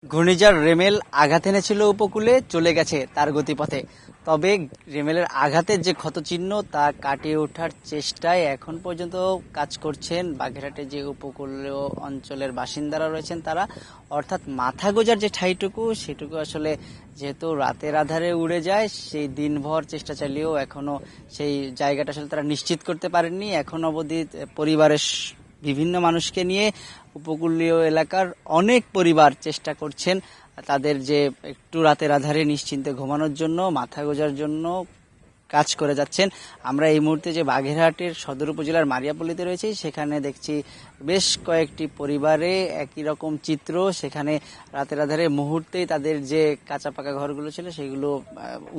ঘূর্ণিঝড় রেমেল আঘাত এনেছিল উপকূলে, চলে গেছে তার গতিপথে। তবে রেমেলের আঘাতের যে ক্ষতচিহ্ন তা কাটিয়ে ওঠার চেষ্টায় এখন পর্যন্ত কাজ করছেন বাগেরহাটের যে উপকূলীয় অঞ্চলের বাসিন্দারা রয়েছেন তারা। অর্থাৎ মাথা গোজার যে ঠাইটুকু সেটুকু আসলে যেহেতু রাতের আধারে উড়ে যায়, সেই দিনভর চেষ্টা চালিয়েও এখনো সেই জায়গাটা আসলে তারা নিশ্চিত করতে পারেননি। এখন অবধি পরিবারের বিভিন্ন মানুষকে নিয়ে উপকূলীয় এলাকার অনেক পরিবার চেষ্টা করছেন তাদের যে একটু রাতের আধারে নিশ্চিন্তে ঘুমানোর জন্য, মাথা গোজার জন্য কাজ করে যাচ্ছেন। আমরা এই মুহূর্তে যে বাগেরহাটের সদর উপজেলার মারিয়াপল্লীতে রয়েছি, সেখানে দেখছি বেশ কয়েকটি পরিবারে একই রকম চিত্র। সেখানে রাতের আধারে মুহূর্তেই তাদের যে কাঁচা পাকা ঘরগুলো ছিল সেগুলো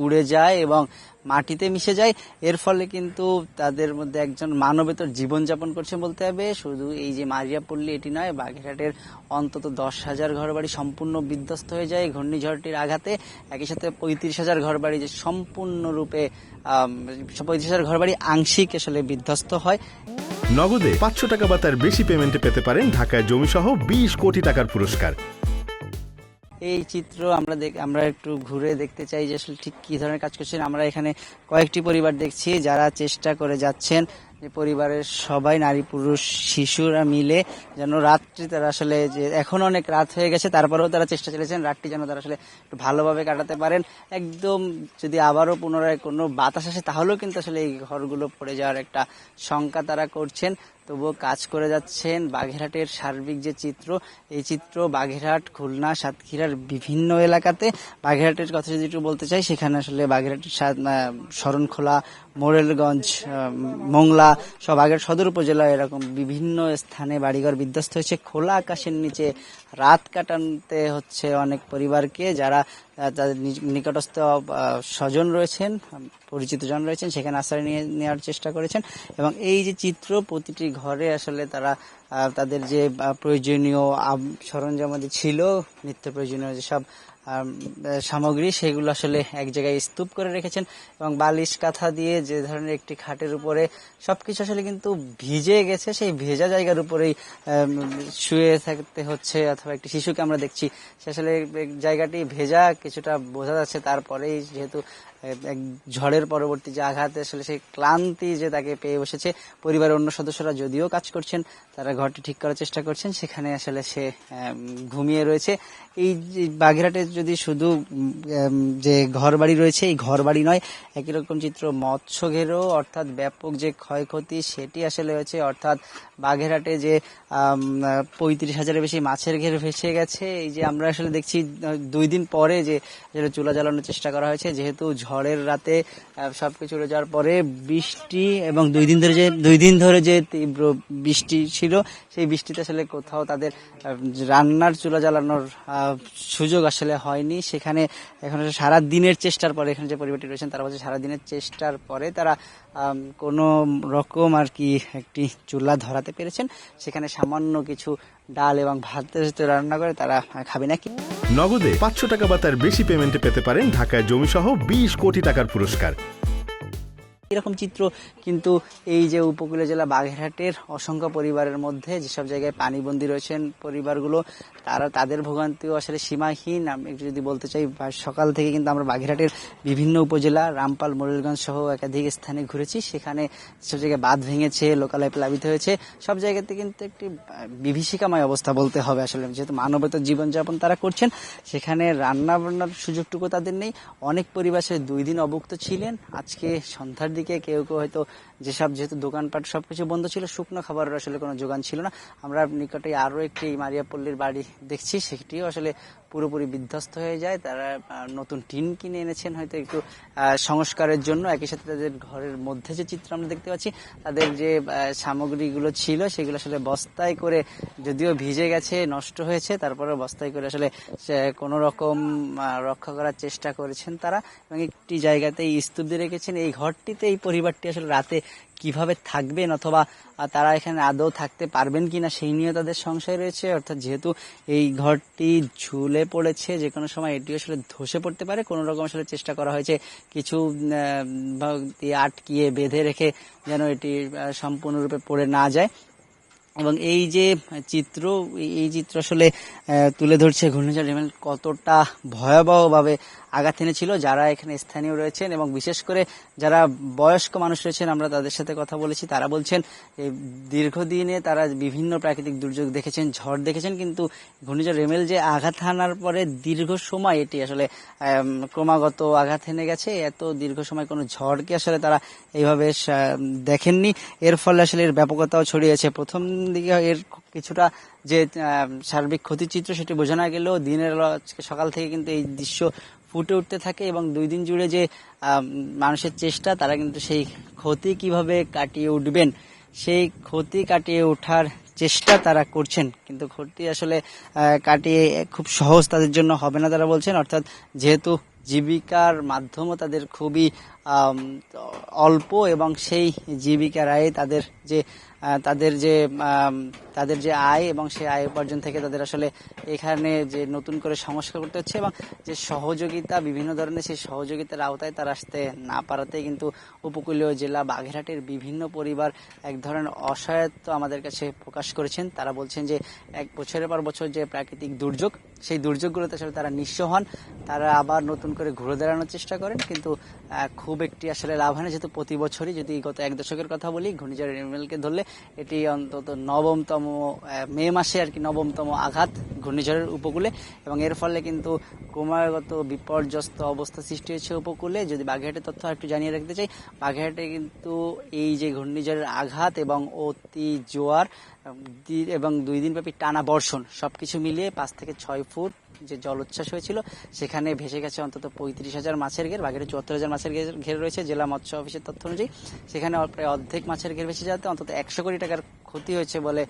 উড়ে যায় এবং মাটিতে মিশে যায়। এর ফলে কিন্তু তাদের মধ্যে একজন মানবেতর জীবনযাপন করছে বলতে হবে। শুধু এই যে মারিয়াপল্লী এটি নয়, বাগেরহাটের অন্তত 10,000 ঘরবাড়ি সম্পূর্ণ বিধ্বস্ত হয়ে যায় ঘূর্ণিঝড়টির আঘাতে। একই সাথে 35,000 ঘরবাড়ি যে সম্পূর্ণরূপে 35,000 ঘরবাড়ি আংশিক আসলে বিধ্বস্ত হয়। নগদে 500 টাকা বা তার বেশি পেমেন্টে পেতে পারেন ঢাকায় জমিসহ 20 কোটি টাকার পুরস্কার। এই চিত্র আমরা একটু ঘুরে দেখতে চাই যে আসলে ঠিক কি ধরনের কাজ করছেন। আমরা এখানে কয়েকটি পরিবার দেখছি যারা চেষ্টা করে যাচ্ছেন যে পরিবারের সবাই, নারী পুরুষ শিশুরা মিলে যেন রাত্রি তারা আসলে, যে এখন অনেক রাত হয়ে গেছে তারপরেও তারা চেষ্টা চালিয়েছেন রাতটি যেন তারা আসলে একটু ভালোভাবে কাটাতে পারেন। একদম যদি আবারও পুনরায় কোনো বাতাস আসে তাহলেও কিন্তু আসলে এই ঘরগুলো পড়ে যাওয়ার একটা শঙ্কা তারা করছেন। তবুও কাজ করে যাচ্ছেন। বাগেরহাটের সার্বিক যে চিত্র, এই চিত্র বাগেরহাট, খুলনা, সাতক্ষীরার বিভিন্ন এলাকাতে। বাগেরহাটের কথা যদি একটু বলতে চাই, সেখানে আসলে বাগেরহাটের শরণখোলা, মোরেলগঞ্জ, মোংলা সব আগের সদর উপজেলা এরকম বিভিন্ন স্থানে বাড়িঘর বিধ্বস্ত হয়েছে। খোলা আকাশের নিচে রাত কাটাতে হচ্ছে অনেক পরিবারকে, যারা তাদের নিকটস্থ স্বজন রয়েছেন, পরিচিত জন রয়েছেন, সেখানে আশ্রয় নেওয়ার চেষ্টা করেছেন। এবং এই যে চিত্র, প্রতিটি ঘরে আসলে তারা তাদের যে প্রয়োজনীয় সরঞ্জামাদি ছিল, নিত্য প্রয়োজনীয় যেসব সামগ্রী, সেগুলো আসলে এক জায়গায় স্তূপ করে রেখেছেন। এবং বালিশ কাঁথা দিয়ে যে ধরনের একটি খাটের উপরে সবকিছু আসলে কিন্তু ভিজে গেছে, সেই ভেজা জায়গার উপরেই শুয়ে থাকতে হচ্ছে। অথবা একটি শিশুকে আমরা দেখছি, সে আসলে জায়গাটি ভেজা কিছুটা বোঝা যাচ্ছে। তারপরেই যেহেতু এক ঝড়ের পরবর্তী যে আঘাতে আসলে সেই ক্লান্তি যে তাকে পেয়ে বসেছে, পরিবারের অন্য সদস্যরা যদিও কাজ করছেন, তারা ঘরটি ঠিক করার চেষ্টা করছেন, সেখানে আসলে সে ঘুমিয়ে রয়েছে। এই বাগেরহাটে যদি শুধু যে ঘর বাড়ি রয়েছে, এই ঘর বাড়ি নয়, একই রকম চিত্র মৎস্য ঘেরও, অর্থাৎ ব্যাপক যে ক্ষয়ক্ষতি সেটি আসলে হয়েছে। অর্থাৎ বাগেরহাটে যে 35,000-এর বেশি মাছের ঘের ভেসে গেছে। এই যে আমরা আসলে দেখছি 2 দিন পরে যে চুলা জ্বালানোর চেষ্টা করা হয়েছে, যেহেতু ঝড়ের রাতে সবকিছু উড়ে যাওয়ার পরে বৃষ্টি এবং 2 দিন ধরে যে তীব্র বৃষ্টি ছিল, সেই বৃষ্টিতে আসলে কোথাও তাদের রান্নার চুলা জ্বালানোর সুযোগ আসলে হয়নি। সেখানে এখন সারা দিনের চেষ্টার পরে, এখানে যে পরিবারটি রয়েছেন তারা বলছে সারা দিনের চেষ্টার পরে তারা কোনো রকম আর কি একটি চুলা ধরাতে পেরেছেন। সেখানে সামান্য কিছু ডাল এবং ভাত রান্না করে তারা খাবে নাকি। নগদে 500 টাকা বা তার বেশি পেমেন্টে পেতে পারেন ঢাকায় জমিসহ 20 কোটি টাকার পুরস্কার। এরকম চিত্র কিন্তু এই যে উপকূলীয় জেলা বাগেরহাটের অসংখ্য পরিবারের মধ্যে, যেসব জায়গায় পানিবন্দী রয়েছেন পরিবারগুলো, তাদের ভোগান্তিও আসলে সীমাহীন। আমি একটু যদি বলতে চাই, সকাল থেকে কিন্তু আমরা বাগেরহাটের বিভিন্ন উপজেলা, রামপাল, মোরেলগঞ্জ সহ একাধিক স্থানে ঘুরেছি। সেখানে যেসব জায়গায় বাঁধ ভেঙেছে, লোকালয় প্লাবিত হয়েছে, সব জায়গাতে কিন্তু একটি বিভীষিকাময় অবস্থা বলতে হবে আসলে। যেহেতু মানবতার জীবনযাপন তারা করছেন, সেখানে রান্না বান্নার সুযোগটুকু তাদের নেই। অনেক পরিবার 2 দিন অভুক্ত ছিলেন। আজকে সন্ধ্যার দিকে কেউ হয়তো যেহেতু দোকানপাট সবকিছু বন্ধ ছিল, শুকনো খাবারের আসলে কোনো যোগান ছিল না। আমরা নিকটে আরো একটি মারিয়াপল্লীর বাড়ি দেখছি, সেটিও আসলে পুরোপুরি বিধ্বস্ত হয়ে যায়। তারা নতুন টিন কিনে এনেছেন হয়তো একটু সংস্কারের জন্য। একই সাথে তাদের ঘরের মধ্যে যে চিত্র আমরা দেখতে পাচ্ছি, তাদের যে সামগ্রীগুলো ছিল সেগুলো আসলে বস্তায় করে, যদিও ভিজে গেছে, নষ্ট হয়েছে, তারপরে বস্তায় করে আসলে কোনো রকম রক্ষা করার চেষ্টা করেছেন তারা। এবং একটি জায়গাতেই স্তূপ দিয়ে রেখেছেন। এই ঘরটিতে এই পরিবারটি আসলে রাতে কিভাবে থাকবেন, অথবা তারা এখানে আদৌ থাকতে পারবেন কিনা সেই নিয়ে তাদের সংশয় রয়েছে। অর্থাৎ যেহেতু এই ঘরটি ঝুলে পড়েছে, যে কোনো সময় এটি আসলে ধসে পড়তে পারে। কোনো রকম আসলে চেষ্টা করা হয়েছে কিছু আটকিয়ে বেঁধে রেখে যেন এটি সম্পূর্ণরূপে পড়ে না যায়। এবং এই যে চিত্র, এই চিত্র আসলে তুলে ধরছে ঘূর্ণিঝড় রেমেল কতটা ভয়াবহভাবে আঘাত এনেছিল। যারা এখানে স্থানীয় রয়েছেন এবং বিশেষ করে যারা বয়স্ক মানুষ রয়েছেন, আমরা তাদের সাথে কথা বলেছি, তারা বলছেন এই দীর্ঘদিনে তারা বিভিন্ন প্রাকৃতিক দুর্যোগ দেখেছেন, ঝড় দেখেছেন, কিন্তু ঘূর্ণিঝড় রেমেল যে আঘাত হানার পরে দীর্ঘ সময় এটি আসলে ক্রমাগত আঘাত এনে গেছে, এত দীর্ঘ সময় কোনো ঝড়কে আসলে তারা এইভাবে দেখেননি। এর ফলে আসলে এর ব্যাপকতাও ছড়িয়েছে। প্রথম দিকে এর কিছুটা যে সার্বিক ক্ষতির চিত্র সেটি বোঝা না গেলেও দিনের আজকে সকাল থেকে কিন্তু এই দৃশ্য ফুটে উঠতে থাকে এবং 2 দিন জুড়ে যে মানুষের চেষ্টা, তারা কিন্তু সেই ক্ষতি কিভাবে কাটিয়ে উঠবেন, সেই ক্ষতি কাটিয়ে ওঠার চেষ্টা তারা করছেন। কিন্তু ক্ষতি আসলে কাটিয়ে খুব সহজ তাদের জন্য হবে না তারা বলছেন, অর্থাৎ যেহেতু জীবিকার মাধ্যমও তাদের খুবই অল্প এবং সেই জীবিকার আয়ে তাদের যে আয় এবং সেই আয় উপার্জন থেকে তাদের আসলে এখানে যে নতুন করে সংস্কার করতে হচ্ছে এবং যে সহযোগিতা বিভিন্ন ধরনের, সেই সহযোগিতার আওতায় তারা আসতে না পারাতে কিন্তু উপকূলীয় জেলা বাগেরহাটের বিভিন্ন পরিবার এক ধরনের অসহায়ত্ব আমাদের কাছে প্রকাশ করেছেন। তারা বলছেন যে এক বছরের পর বছর যে প্রাকৃতিক দুর্যোগ, সেই দুর্যোগগুলোতে আসলে তারা নিঃস্ব হন, তারা আবার নতুন করে ঘুরে দাঁড়ানোর চেষ্টা করেন, কিন্তু খুব একটি আসলে লাভ হয় না। যেহেতু প্রতি বছরই, যদি গত 1 দশকের কথা বলি, ঘূর্ণিঝড় রেমেলকে ধরলে এটি অন্তত নবমতম মে মাসে আর কি নবমতম আঘাত ঘূর্ণিঝড়ের উপকূলে, এবং এর ফলে কিন্তু ক্রমাগত বিপর্যস্ত অবস্থা সৃষ্টি হয়েছে উপকূলে। যদি বাগেরহাটের তথ্য একটু জানিয়ে রাখতে চাই, বাগেরহাটে কিন্তু এই যে ঘূর্ণিঝড়ের আঘাত এবং অতি জোয়ার এবং 2 দিন ব্যাপী টানা বর্ষণ সবকিছু মিলিয়ে 5 থেকে 6 ফুট যে জলোচ্ছ্বাস হয়েছিল, সেখানে ভেসে গেছে অন্তত 35,000 মাছের ঘের। বাগেরহাটে 74,000 মাছের ঘের রয়েছে জেলা মৎস্য অফিসের তথ্য অনুযায়ী। সেখানে প্রায় অর্ধেক মাছের ঘের ভেসে যাতে অন্তত 100 কোটি টাকার ক্ষতি হয়েছে বলে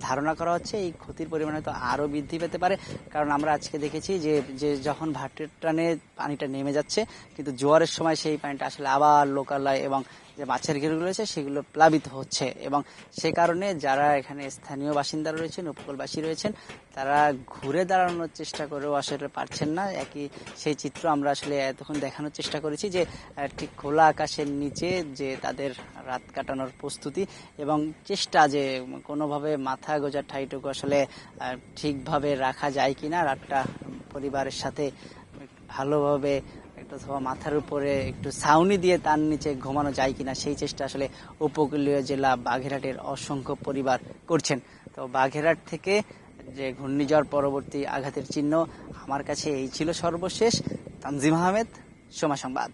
ধারণা করা হচ্ছে। এই ক্ষতির পরিমাণ হয়তো আরও বৃদ্ধি পেতে পারে, কারণ আমরা আজকে দেখেছি যে যখন ভাটির টানে পানিটা নেমে যাচ্ছে, কিন্তু জোয়ারের সময় সেই পানিটা আসলে আবার লোকালয় এবং যে মাছের ঘেরগুলো রয়েছে সেগুলো প্লাবিত হচ্ছে, এবং সে কারণে যারা এখানে স্থানীয় বাসিন্দা রয়েছেন, উপকূলবাসী রয়েছেন, তারা ঘুরে দাঁড়ানোর চেষ্টা করেও আসলে পারছেন না। একই সেই চিত্র আমরা আসলে এতক্ষণ দেখানোর চেষ্টা করেছি, যে ঠিক খোলা আকাশের নিচে যে তাদের রাত কাটানোর প্রস্তুতি এবং চেষ্টা, যে কোনোভাবে মাথা গোঁজার ঠাইটুকু আসলে ঠিকভাবে রাখা যায় কিনা, রাতটা পরিবারের সাথে ভালোভাবে অথবা মাথার উপরে একটু ছাউনি দিয়ে তার নিচে ঘুমানো যায় কিনা, সেই চেষ্টা আসলে উপকূলীয় জেলা বাগেরহাটের অসংখ্য পরিবার করছেন। তো বাগেরহাট থেকে যে ঘূর্ণিঝড় পরবর্তী আঘাতের চিহ্ন, আমার কাছে এই ছিল সর্বশেষ। তানজিম আহমেদ, সময় সংবাদ।